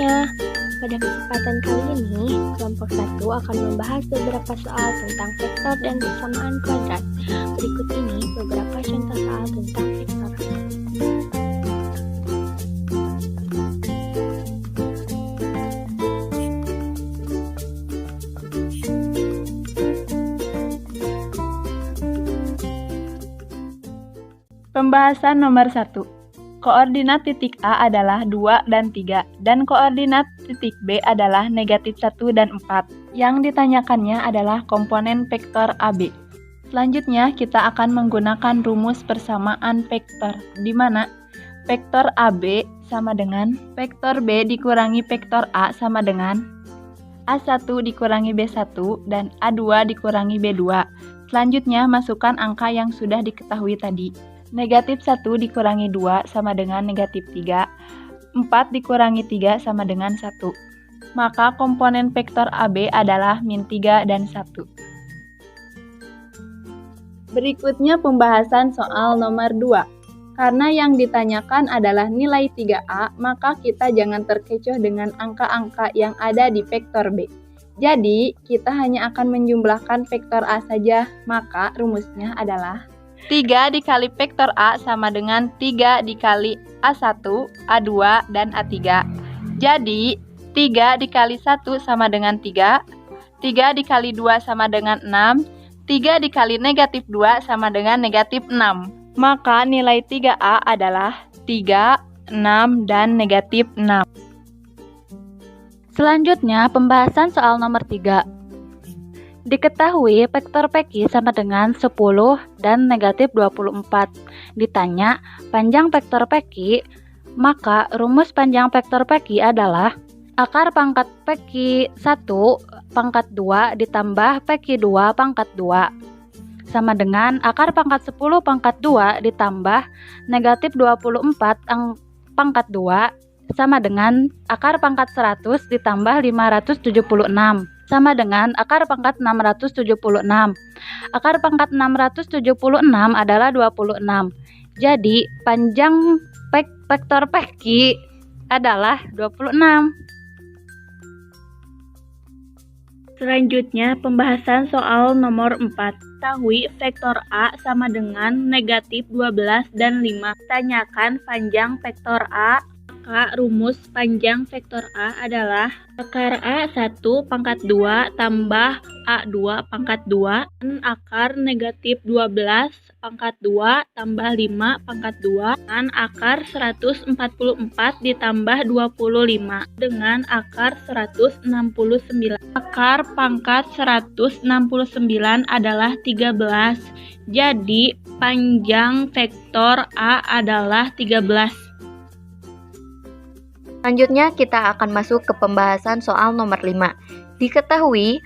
semuanya. Pada kesempatan kali ini, kelompok 1 akan membahas beberapa soal tentang vektor dan persamaan kuadrat. Berikut ini beberapa contoh soal tentang vektor. Pembahasan nomor 1. Koordinat titik A adalah 2 dan 3, dan koordinat titik B adalah negatif 1 dan 4. Yang ditanyakannya adalah komponen vektor AB. Selanjutnya, kita akan menggunakan rumus persamaan vektor, di mana vektor AB sama dengan vektor B dikurangi vektor A sama dengan A1 dikurangi B1 dan A2 dikurangi B2. Selanjutnya, masukkan angka yang sudah diketahui tadi. Negatif 1 dikurangi 2 sama dengan negatif 3. 4 dikurangi 3 sama dengan 1. Maka komponen vektor AB adalah min 3 dan 1. Berikutnya pembahasan soal nomor 2. Karena yang ditanyakan adalah nilai 3A, maka kita jangan terkecoh dengan angka-angka yang ada di vektor B. Jadi, kita hanya akan menjumlahkan vektor A saja, maka rumusnya adalah 3 dikali vektor A sama dengan 3 dikali A1, A2, dan A3. Jadi, 3 dikali 1 sama dengan 3, 3 dikali 2 sama dengan 6, 3 dikali negatif 2 sama dengan negatif 6. Maka nilai 3A adalah 3, 6, dan negatif 6. Selanjutnya, pembahasan soal nomor 3. Diketahui vektor PQ sama dengan 10 dan negatif 24. Ditanya panjang vektor PQ, maka rumus panjang vektor PQ adalah akar pangkat PQ 1 pangkat 2 ditambah PQ 2 pangkat 2 sama dengan akar pangkat 10 pangkat 2 ditambah negatif 24 pangkat 2 sama dengan akar pangkat 100 ditambah 576 sama dengan akar pangkat 676. Akar pangkat 676 adalah 26. Jadi, panjang vektor PQ adalah 26. Selanjutnya, pembahasan soal nomor 4. Ketahui vektor A sama dengan negatif 12 dan 5. Tanyakan panjang vektor A. Maka rumus panjang vektor A adalah akar A1 pangkat 2 tambah A2 pangkat 2 dan akar negatif 12 pangkat 2 tambah 5 pangkat 2 dan akar 144 ditambah 25 dengan akar 169. Akar pangkat 169 adalah 13. Jadi panjang vektor A adalah 13. Selanjutnya kita akan masuk ke pembahasan soal nomor 5. Diketahui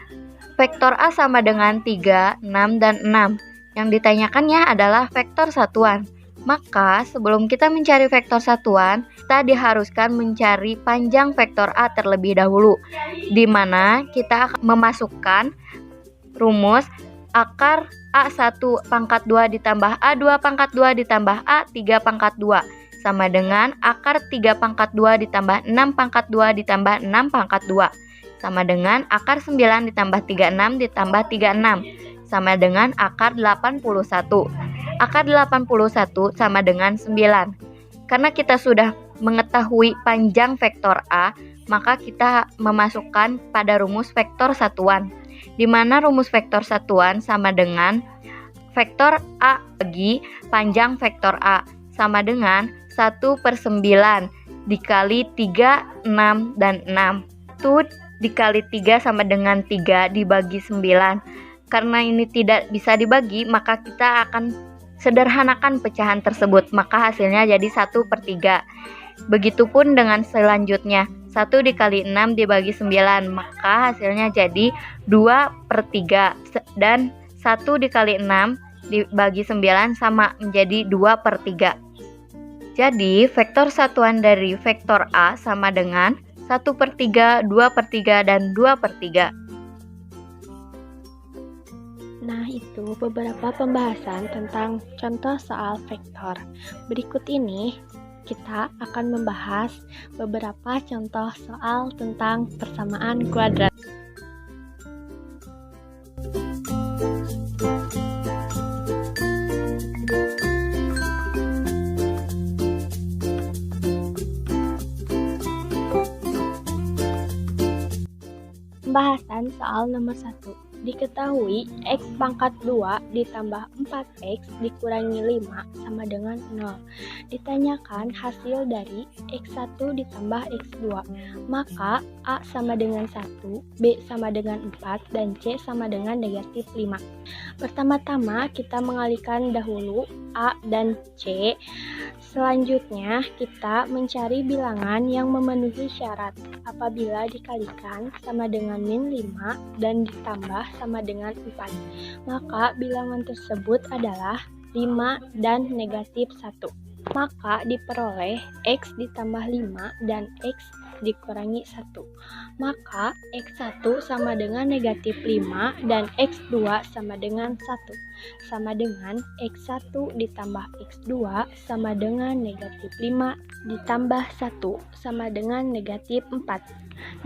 vektor A sama dengan 3, 6, dan 6. Yang ditanyakannya adalah vektor satuan. Maka sebelum kita mencari vektor satuan, kita diharuskan mencari panjang vektor A terlebih dahulu, di mana kita akan memasukkan rumus akar A1 pangkat 2 ditambah A2 pangkat 2 ditambah A3 pangkat 2 sama dengan akar 3 pangkat 2 ditambah 6 pangkat 2 ditambah 6 pangkat 2 sama dengan akar 9 ditambah 36 ditambah 36 sama dengan akar 81. Akar 81 sama dengan 9. Karena kita sudah mengetahui panjang vektor A, maka kita memasukkan pada rumus vektor satuan, di mana rumus vektor satuan sama dengan vektor A bagi panjang vektor A sama dengan 1/9 dikali 3, 6, dan 6. 1 dikali 3 sama dengan 3 dibagi 9. Karena ini tidak bisa dibagi, maka kita akan sederhanakan pecahan tersebut. Maka hasilnya jadi 1/3. Begitupun dengan selanjutnya. 1 dikali 6 dibagi 9. Maka hasilnya jadi 2/3. Dan 1 dikali 6 dibagi 9 sama menjadi 2/3. Jadi, vektor satuan dari vektor A sama dengan 1/3, 2/3, dan 2/3. Nah, itu beberapa pembahasan tentang contoh soal vektor. Berikut ini kita akan membahas beberapa contoh soal tentang persamaan kuadrat. Pembahasan soal nomor 1. Diketahui X pangkat 2 ditambah 4X dikurangi 5 sama dengan 0. Ditanyakan hasil dari X1 ditambah X2. Maka A sama dengan 1, B sama dengan 4, dan C sama dengan negatif 5. Pertama-tama kita mengalihkan dahulu A dan C. Selanjutnya kita mencari bilangan yang memenuhi syarat. Apabila dikalikan sama dengan min 5 dan ditambah sama dengan 4, maka bilangan tersebut adalah 5 dan negatif 1. Maka diperoleh X ditambah 5 dan X dikurangi 1. Maka X1 sama dengan negatif 5 dan X2 sama dengan 1. Sama dengan X1 ditambah X2 sama dengan negatif 5 ditambah 1 sama dengan negatif 4.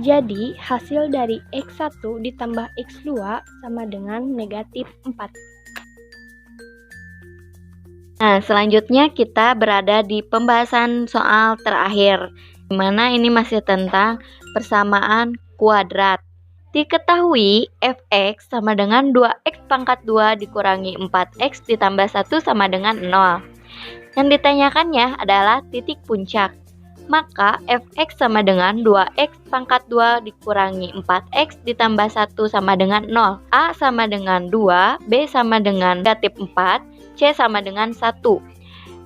Jadi hasil dari X1 ditambah X2 sama dengan negatif 4. Nah, selanjutnya kita berada di pembahasan soal terakhir, di mana ini masih tentang persamaan kuadrat. Diketahui fx sama dengan 2x pangkat 2 dikurangi 4x ditambah 1 sama dengan 0. Yang ditanyakannya adalah titik puncak. Maka fx sama dengan 2x pangkat 2 dikurangi 4x ditambah 1 sama dengan 0. A sama dengan 2, B sama dengan negatif 4, C sama dengan 1.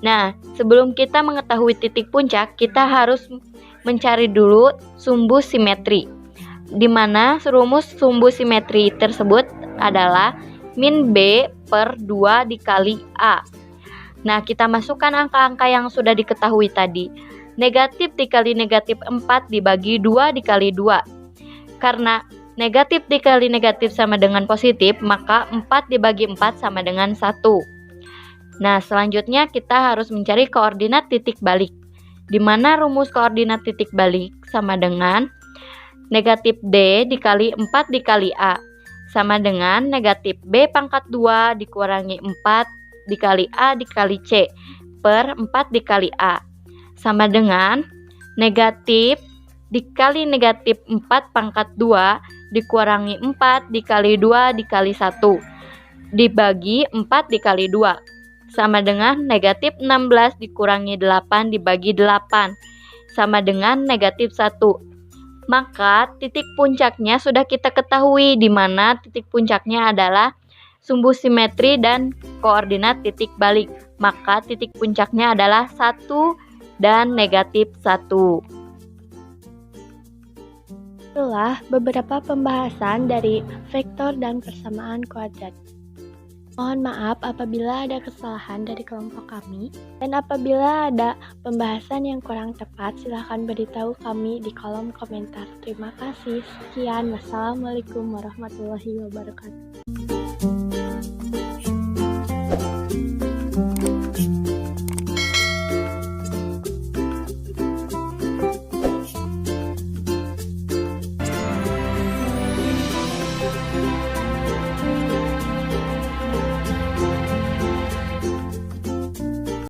Nah, sebelum kita mengetahui titik puncak, kita harus mencari dulu sumbu simetri, di mana rumus sumbu simetri tersebut adalah min B per 2 dikali A. Nah, kita masukkan angka-angka yang sudah diketahui tadi. Negatif dikali negatif 4 dibagi 2 dikali 2. Karena negatif dikali negatif sama dengan positif, maka 4 dibagi 4 sama dengan 1. Nah, selanjutnya kita harus mencari koordinat titik balik, di mana rumus koordinat titik balik sama dengan negatif D dikali 4 dikali A, sama dengan negatif B pangkat 2 dikurangi 4 dikali A dikali C per 4 dikali A, sama dengan negatif dikali negatif 4 pangkat 2 dikurangi 4 dikali 2 dikali 1 dibagi 4 dikali 2, sama dengan negatif 16 dikurangi 8 dibagi 8, sama dengan negatif 1. Maka titik puncaknya sudah kita ketahui, di mana titik puncaknya adalah sumbu simetri dan koordinat titik balik. Maka titik puncaknya adalah 1 dan negatif 1. Itulah beberapa pembahasan dari vektor dan persamaan kuadrat. Mohon maaf apabila ada kesalahan dari kelompok kami, dan apabila ada pembahasan yang kurang tepat, silahkan beritahu kami di kolom komentar. Terima kasih. Sekian. Wassalamualaikum warahmatullahi wabarakatuh.